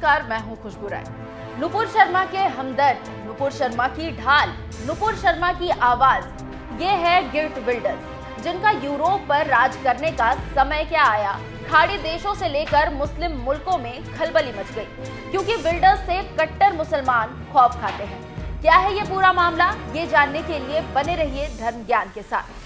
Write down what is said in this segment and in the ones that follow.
नमस्कार, मैं हूं खुशबू राय। नुपुर शर्मा के हमदर्द, नुपुर शर्मा की ढाल, नुपुर शर्मा की आवाज, ये है गिल्ट बिल्डर्स, जिनका यूरोप पर राज करने का समय क्या आया। खाड़ी देशों से लेकर मुस्लिम मुल्कों में खलबली मच गई, क्योंकि बिल्डर्स से कट्टर मुसलमान खौफ खाते हैं। क्या है ये पूरा मामला, ये जानने के लिए बने रहिए धर्म ज्ञान के साथ।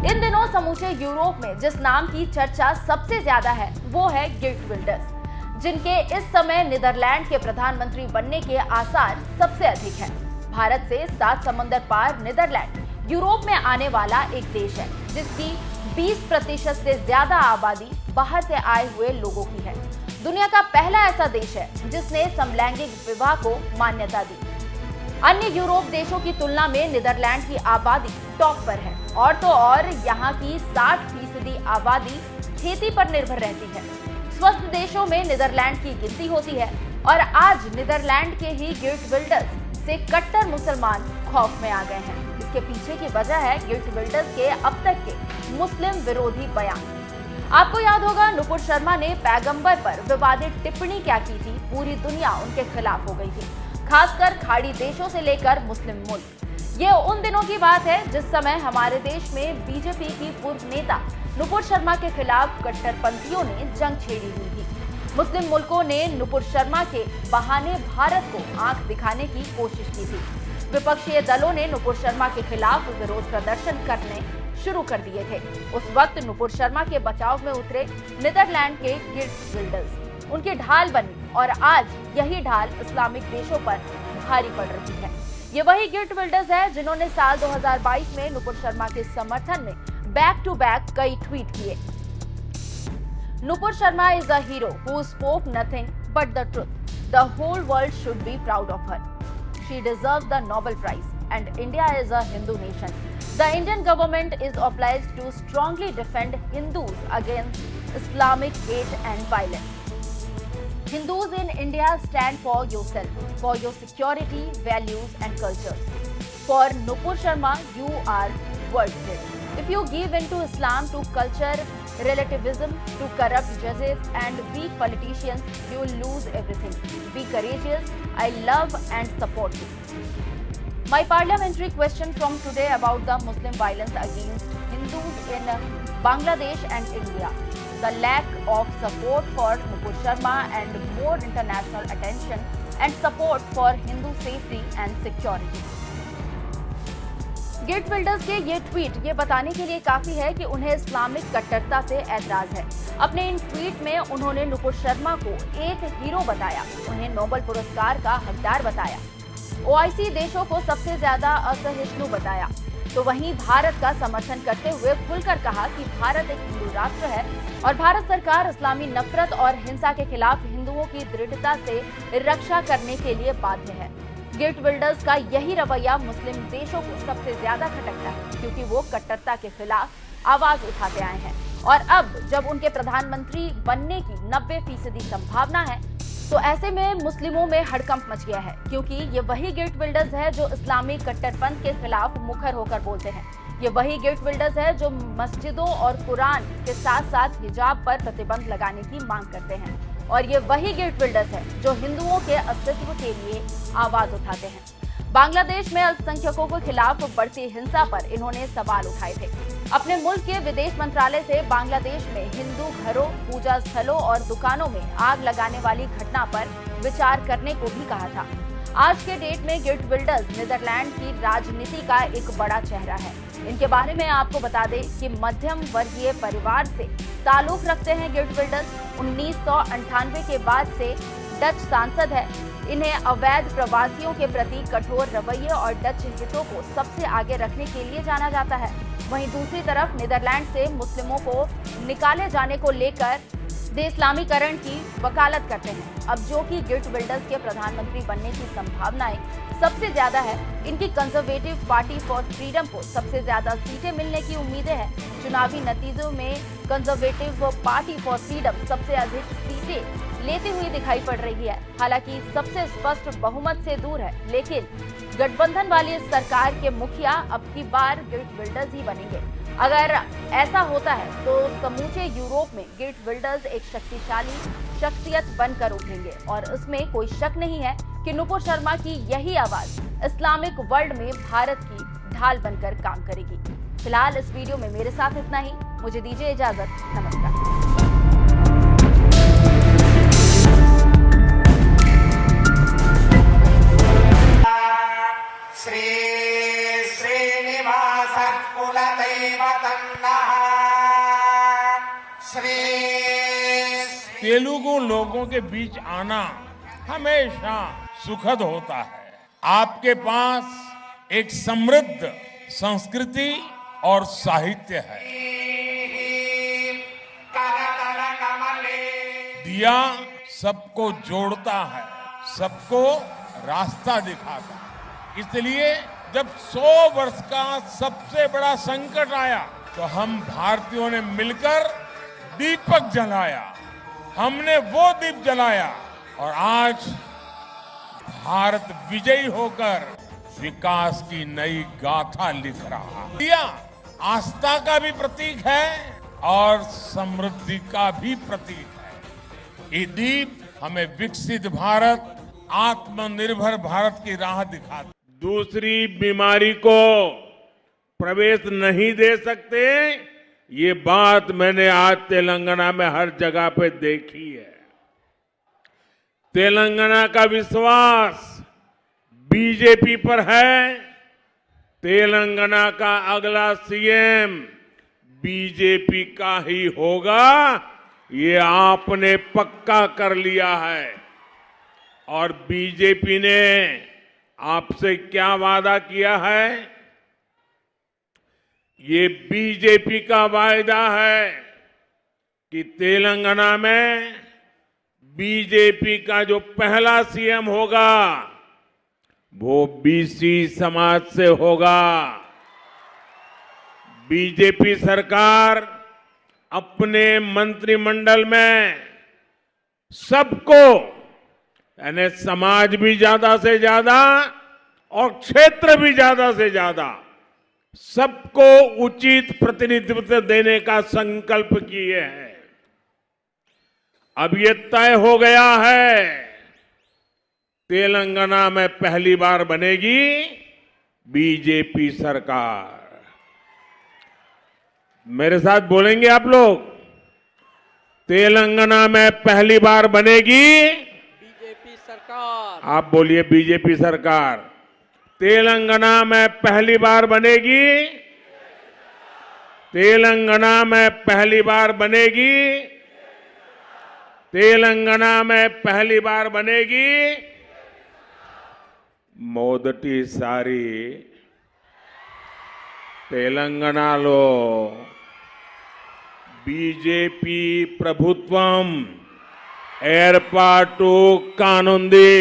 इन दिनों समूचे यूरोप में जिस नाम की चर्चा सबसे ज्यादा है वो है गिल्ट बिल्डर्स, जिनके इस समय नीदरलैंड के प्रधानमंत्री बनने के आसार सबसे अधिक हैं। भारत से 7 समंदर पार नीदरलैंड यूरोप में आने वाला एक देश है, जिसकी 20% से ज्यादा आबादी बाहर से आए हुए लोगों की है। दुनिया का पहला ऐसा देश है जिसने समलैंगिक विवाह को मान्यता दी। अन्य यूरोप देशों की तुलना में नीदरलैंड की आबादी टॉप पर है, और तो और यहाँ की 60% आबादी खेती पर निर्भर रहती है। स्वस्थ देशों में नीदरलैंड की गिनती होती है, और आज नीदरलैंड के ही गिल्ट बिल्डर्स से कट्टर मुसलमान खौफ में आ गए हैं। इसके पीछे की वजह है गिल्ट बिल्डर्स के अब तक के मुस्लिम विरोधी बयान। आपको याद होगा, नुपुर शर्मा ने पैगंबर पर विवादित टिप्पणी क्या की थी। पूरी दुनिया उनके खिलाफ हो गई थी, खासकर खाड़ी देशों से लेकर मुस्लिम मुल्क। ये उन दिनों की बात है जिस समय हमारे देश में बीजेपी की पूर्व नेता नुपुर शर्मा के खिलाफ कट्टरपंथियों ने जंग छेड़ी हुई थी। मुस्लिम मुल्कों ने नुपुर शर्मा के बहाने भारत को आंख दिखाने की कोशिश की थी। विपक्षी दलों ने नुपुर शर्मा के खिलाफ विरोध प्रदर्शन करने शुरू कर दिए थे। उस वक्त नुपुर शर्मा के बचाव में उतरे नीदरलैंड के गिल्ट बिल्डर्स उनकी ढाल बनी, और आज यही ढाल इस्लामिक देशों पर भारी पड़ रही है। ये वही गिल्ट बिल्डर्स है जिन्होंने साल 2022 में नुपुर शर्मा के समर्थन में बैक टू बैक कई ट्वीट किए। Nupur Sharma is a hero who spoke nothing but the truth. The whole world should be proud of her. She deserves the Nobel prize and India is a Hindu nation. The Indian government is obliged to strongly defend Hindus against Islamic hate and violence. Hindus in India stand for yourself, for your security, values and cultures. For Nupur Sharma, you are worth it. If you give in to Islam, to culture, relativism, to corrupt judges and weak politicians, you will lose everything. Be courageous. I love and support you. My parliamentary question from today about the Muslim violence against Hindus in Bangladesh and India. The lack of support for Nupur Sharma and more international attention and support for Hindu safety and security. Guilt builders के ये tweet ये बताने के लिए काफी है कि उन्हें इस्लामिक कट्टरता से ऐतराज है। अपने इन ट्वीट में उन्होंने नुपुर शर्मा को एक हीरो बताया, उन्हें नोबेल पुरस्कार का हकदार बताया, ओआईसी देशों को सबसे ज्यादा असहिष्णु बताया, तो वहीं भारत का समर्थन करते हुए खुलकर कहा कि भारत एक हिंदू राष्ट्र है और भारत सरकार इस्लामी नफरत और हिंसा के खिलाफ हिंदुओं की दृढ़ता से रक्षा करने के लिए बाध्य है। गिल्ट बिल्डर्स का यही रवैया मुस्लिम देशों को सबसे ज्यादा खटकता है, क्योंकि वो कट्टरता के खिलाफ आवाज उठाते आए हैं, और अब जब उनके प्रधानमंत्री बनने की 90% संभावना है, तो ऐसे में मुस्लिमों में हड़कंप मच गया है, क्योंकि ये वही गिल्ट बिल्डर्स है जो इस्लामी कट्टरपंथ के खिलाफ मुखर होकर बोलते हैं। ये वही गिल्ट बिल्डर्स है जो मस्जिदों और कुरान के साथ साथ हिजाब पर प्रतिबंध लगाने की मांग करते हैं, और ये वही गिल्ट बिल्डर्स है जो हिंदुओं के अस्तित्व के लिए आवाज उठाते हैं। बांग्लादेश में अल्पसंख्यकों के खिलाफ बढ़ती हिंसा पर इन्होंने सवाल उठाए थे। अपने मुल्क के विदेश मंत्रालय से बांग्लादेश में हिंदू घरों, पूजा स्थलों और दुकानों में आग लगाने वाली घटना पर विचार करने को भी कहा था। आज के डेट में गिल्ट बिल्डर्स नीदरलैंड की राजनीति का एक बड़ा चेहरा है। इनके बारे में आपको बता दें कि मध्यम वर्गीय परिवार से ताल्लुक रखते हैं गिल्ट बिल्डर्स। 1998 के बाद से डच सांसद है। इन्हें अवैध प्रवासियों के प्रति कठोर रवैये और डच हितों को सबसे आगे रखने के लिए जाना जाता है। वहीं दूसरी तरफ नीदरलैंड से मुस्लिमों को निकाले जाने को लेकर देइस्लामीकरण की वकालत करते हैं। अब जो कि गिल्ट बिल्डर्स के प्रधानमंत्री बनने की संभावनाएं सबसे ज्यादा है। इनकी कंजर्वेटिव पार्टी फॉर फ्रीडम को सबसे ज्यादा सीटें मिलने की उम्मीदें हैं। चुनावी नतीजों में कंजर्वेटिव पार्टी फॉर फ्रीडम सबसे अधिक सीटें लेती हुई दिखाई पड़ रही है। हालांकि सबसे स्पष्ट बहुमत से दूर है, लेकिन गठबंधन वाली सरकार के मुखिया अब की बार गिल्ट बिल्डर्स ही बनेंगे। अगर ऐसा होता है तो समूचे यूरोप में गेट बिल्डर्स एक शक्तिशाली शख्सियत बनकर उभरेंगे और इसमें कोई शक नहीं है कि नुपुर शर्मा की यही आवाज इस्लामिक वर्ल्ड में भारत की ढाल बनकर काम करेगी। फिलहाल इस वीडियो में मेरे साथ इतना ही। मुझे दीजिए इजाजत। नमस्कार। श्री श्रीनिवास कुलदैवतन्नः श्री तेलुगु लोगों के बीच आना हमेशा सुखद होता है। आपके पास एक समृद्ध संस्कृति और साहित्य है। दिया सबको जोड़ता है, सबको रास्ता दिखाता है। इसलिए जब 100 वर्ष का सबसे बड़ा संकट आया तो हम भारतीयों ने मिलकर दीपक जलाया। हमने वो दीप जलाया और आज भारत विजयी होकर विकास की नई गाथा लिख रहा है। दिया आस्था का भी प्रतीक है और समृद्धि का भी प्रतीक है। ये दीप हमें विकसित भारत, आत्मनिर्भर भारत की राह दिखाता। दूसरी बीमारी को प्रवेश नहीं दे सकते, ये बात मैंने आज तेलंगाना में हर जगह पे देखी है। तेलंगाना का विश्वास बीजेपी पर है। तेलंगाना का अगला सीएम बीजेपी का ही होगा, ये आपने पक्का कर लिया है। और बीजेपी ने आपसे क्या वादा किया है? ये बीजेपी का वायदा है कि तेलंगाना में बीजेपी का जो पहला सीएम होगा वो बीसी समाज से होगा। बीजेपी सरकार अपने मंत्रिमंडल में सबको, यानी समाज भी ज्यादा से ज्यादा और क्षेत्र भी ज्यादा से ज्यादा, सबको उचित प्रतिनिधित्व देने का संकल्प किए हैं। अब ये तय हो गया है, तेलंगाना में पहली बार बनेगी बीजेपी सरकार। मेरे साथ बोलेंगे आप लोग? तेलंगाना में पहली बार बनेगी बीजेपी सरकार। आप बोलिए बीजेपी सरकार। तेलंगाना में पहली बार बनेगी, तेलंगाना में पहली बार बनेगी, तेलंगाना में पहली बार बनेगी। మొదటిసారి తెలంగాణలో బీజేపీ ప్రభుత్వం ఏర్పాటు కానుంది।